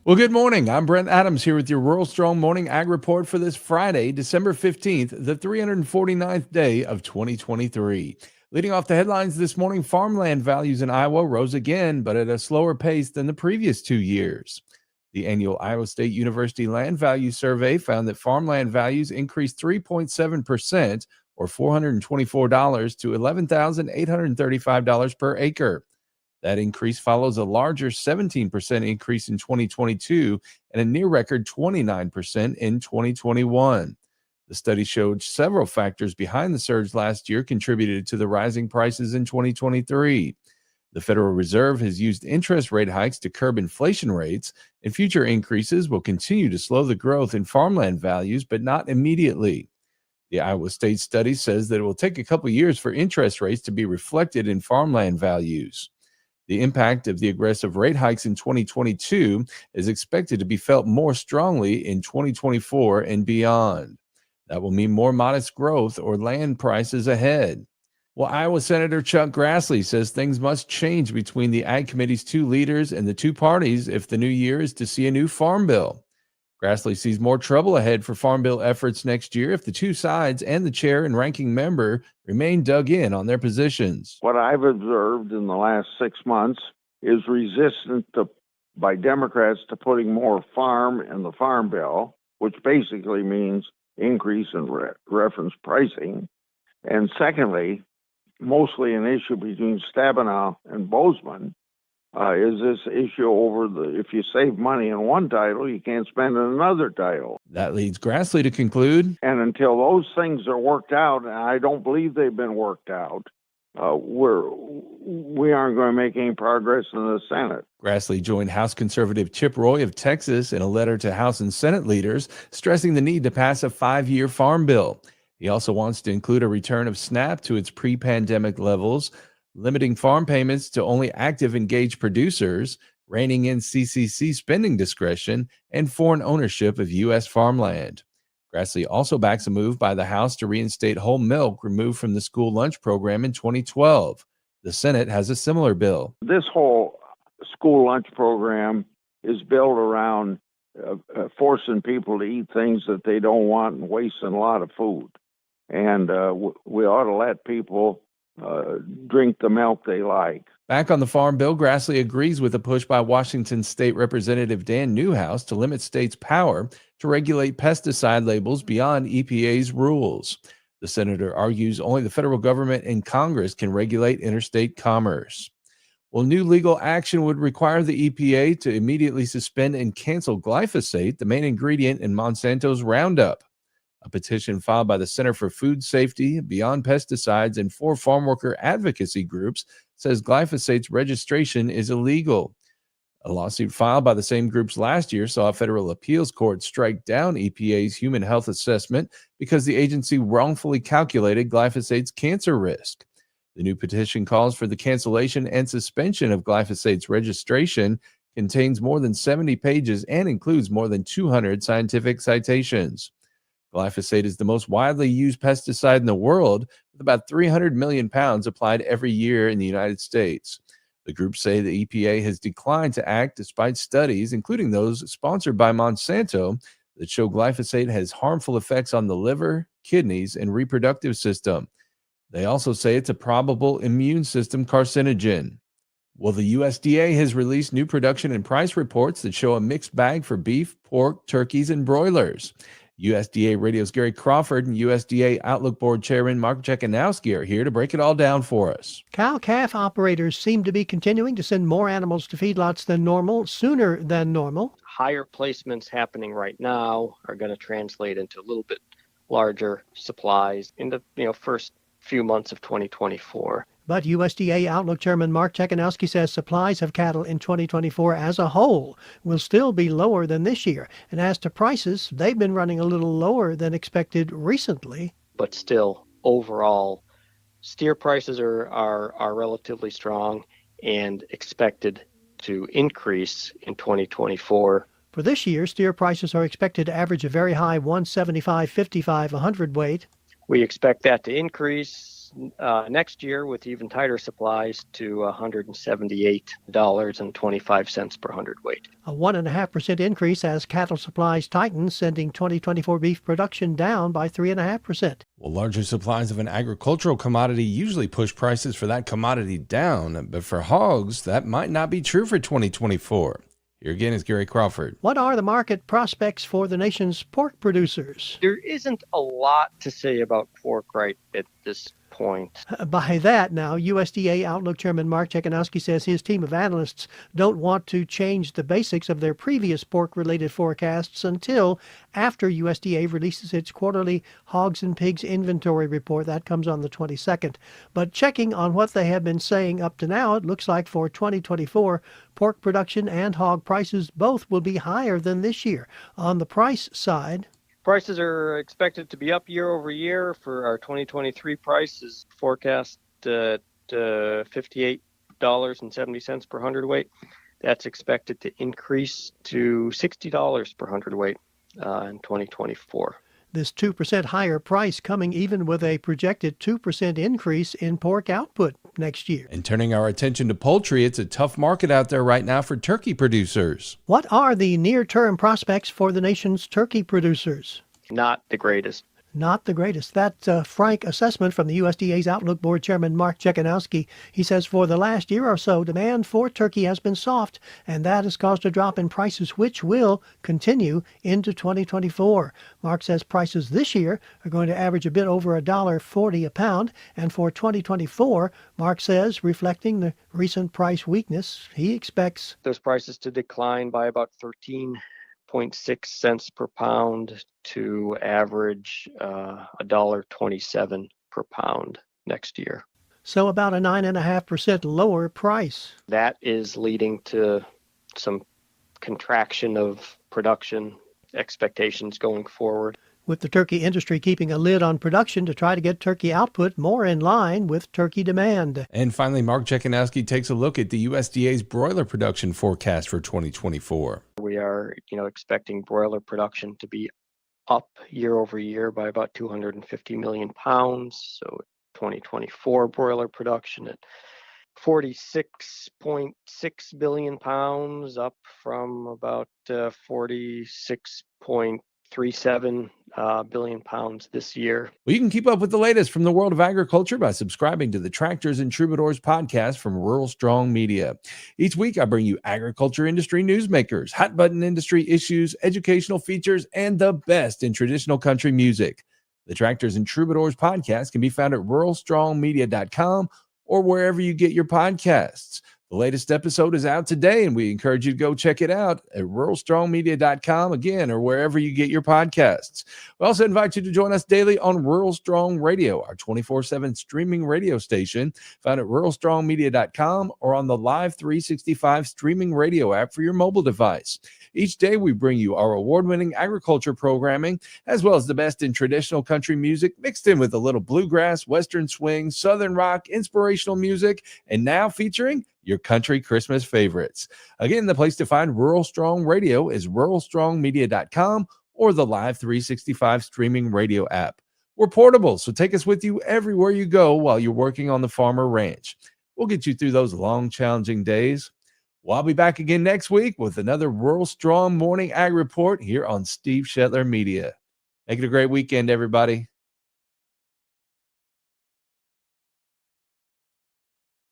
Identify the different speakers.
Speaker 1: Well, good morning. I'm Brent Adams here with your Rural Strong Morning Ag Report for this Friday, December 15th, the 349th day of 2023. Leading off the headlines this morning, farmland values in Iowa rose again, but at a slower pace than the previous 2 years. The annual Iowa State University Land Value Survey found that farmland values increased 3.7%, or $424 to $11,835 per acre. That increase follows a larger 17% increase in 2022 and a near record 29% in 2021. The study showed several factors behind the surge last year contributed to the rising prices in 2023. The Federal Reserve has used interest rate hikes to curb inflation rates, and future increases will continue to slow the growth in farmland values, but not immediately. The Iowa State study says that it will take a couple years for interest rates to be reflected in farmland values. The impact of the aggressive rate hikes in 2022 is expected to be felt more strongly in 2024 and beyond. That will mean more modest growth or land prices ahead. Well, Iowa Senator Chuck Grassley says things must change between the Ag Committee's two leaders and the two parties if the new year is to see a new farm bill. Grassley sees more trouble ahead for Farm Bill efforts next year if the two sides and the chair and ranking member remain dug in on their positions.
Speaker 2: What I've observed in the last 6 months is resistance by Democrats to putting more farm in the Farm Bill, which basically means increase in reference pricing. And secondly, mostly an issue between Stabenow and Bozeman, is this issue over if you save money in one title, you can't spend in another title.
Speaker 1: That leads Grassley to conclude,
Speaker 2: and until those things are worked out, and I don't believe they've been worked out, we aren't going to make any progress in the Senate.
Speaker 1: Grassley joined House conservative Chip Roy of Texas in a letter to House and Senate leaders stressing the need to pass a 5-year farm bill. He also wants to include a return of SNAP to its pre-pandemic levels, limiting farm payments to only active engaged producers, reining in CCC spending discretion, and foreign ownership of U.S. farmland. Grassley also backs a move by the House to reinstate whole milk removed from the school lunch program in 2012. The Senate has a similar bill.
Speaker 2: This whole school lunch program is built around forcing people to eat things that they don't want and wasting a lot of food. And we ought to let people drink the milk they like.
Speaker 1: Back on the farm bill, Grassley agrees with a push by Washington State Representative Dan Newhouse to limit states' power to regulate pesticide labels beyond EPA's rules. The senator argues only the federal government and Congress can regulate interstate commerce. Well, new legal action would require the EPA to immediately suspend and cancel glyphosate, the main ingredient in Monsanto's Roundup. A petition filed by the Center for Food Safety, Beyond Pesticides, and 4 farm worker advocacy groups says glyphosate's registration is illegal. A lawsuit filed by the same groups last year saw a federal appeals court strike down EPA's human health assessment because the agency wrongfully calculated glyphosate's cancer risk. The new petition calls for the cancellation and suspension of glyphosate's registration, contains more than 70 pages, and includes more than 200 scientific citations. Glyphosate is the most widely used pesticide in the world, with about 300 million pounds applied every year in the United States. The groups say the EPA has declined to act despite studies, including those sponsored by Monsanto, that show glyphosate has harmful effects on the liver, kidneys, and reproductive system. They also say it's a probable immune system carcinogen. Well, the USDA has released new production and price reports that show a mixed bag for beef, pork, turkeys, and broilers. USDA Radio's Gary Crawford and USDA Outlook Board Chairman Mark Jekanowski are here to break it all down for us.
Speaker 3: Cow-calf operators seem to be continuing to send more animals to feedlots than normal, sooner than normal.
Speaker 4: Higher placements happening right now are going to translate into a little bit larger supplies in the first few months of 2024.
Speaker 3: But USDA Outlook Chairman Mark Jekanowski says supplies of cattle in 2024 as a whole will still be lower than this year. And as to prices, they've been running a little lower than expected recently.
Speaker 4: But still, overall, steer prices are relatively strong and expected to increase in 2024.
Speaker 3: For this year, steer prices are expected to average a very high 175.55 a hundredweight.
Speaker 4: We expect that to increase next year with even tighter supplies to $178.25 per hundredweight.
Speaker 3: A 1.5% increase as cattle supplies tighten, sending 2024 beef production down by 3.5%.
Speaker 1: Well, larger supplies of an agricultural commodity usually push prices for that commodity down, but for hogs, that might not be true for 2024. Here again is Gary Crawford.
Speaker 3: What are the market prospects for the nation's pork producers?
Speaker 4: There isn't a lot to say about pork right at this point.
Speaker 3: By that, now, USDA Outlook Chairman Mark Chekhanowski says his team of analysts don't want to change the basics of their previous pork-related forecasts until after USDA releases its quarterly hogs and pigs inventory report. That comes on the 22nd. But checking on what they have been saying up to now, it looks like for 2024, pork production and hog prices both will be higher than this year. On the price side,
Speaker 4: prices are expected to be up year over year. For our 2023 price is forecast at $58.70 per hundredweight. That's expected to increase to $60 per hundredweight in 2024.
Speaker 3: This 2% higher price coming even with a projected 2% increase in pork output next year.
Speaker 1: And turning our attention to poultry, it's a tough market out there right now for turkey producers.
Speaker 3: What are the near-term prospects for the nation's turkey producers?
Speaker 4: Not the greatest.
Speaker 3: Not the greatest. That's a frank assessment from the USDA's Outlook Board Chairman Mark Chekhanowski. He says for the last year or so, demand for turkey has been soft, and that has caused a drop in prices, which will continue into 2024. Mark says prices this year are going to average a bit over $1.40 a pound, and for 2024, Mark says, reflecting the recent price weakness, he expects
Speaker 4: those prices to decline by about 13.6 cents per pound to average $1.27 per pound next year.
Speaker 3: So about a 9.5% lower price.
Speaker 4: That is leading to some contraction of production expectations going forward.
Speaker 3: With the turkey industry keeping a lid on production to try to get turkey output more in line with turkey demand.
Speaker 1: And finally, Mark Chekhanowski takes a look at the USDA's broiler production forecast for 2024.
Speaker 4: We are, expecting broiler production to be up year over year by about 250 million pounds. So 2024 broiler production at 46.6 billion pounds, up from about 46.37 billion pounds this year.
Speaker 1: Well, you can keep up with the latest from the world of agriculture by subscribing to the Tractors and Troubadours podcast from Rural Strong Media. Each week, I bring you agriculture industry newsmakers, hot button industry issues, educational features, and the best in traditional country music. The Tractors and Troubadours podcast can be found at ruralstrongmedia.com or wherever you get your podcasts. The latest episode is out today, and we encourage you to go check it out at ruralstrongmedia.com again, or wherever you get your podcasts. We also invite you to join us daily on Rural Strong Radio, our 24/7 streaming radio station, found at ruralstrongmedia.com or on the Live 365 streaming radio app for your mobile device. Each day, we bring you our award-winning agriculture programming, as well as the best in traditional country music, mixed in with a little bluegrass, western swing, southern rock, inspirational music, and now featuring your country Christmas favorites. Again, the place to find Rural Strong Radio is ruralstrongmedia.com or the Live 365 streaming radio app. We're portable, so take us with you everywhere you go while you're working on the farm or ranch. We'll get you through those long, challenging days. Well, I'll be back again next week with another Rural Strong Morning Ag Report here on Steve Shetler Media. Make it a great weekend, everybody.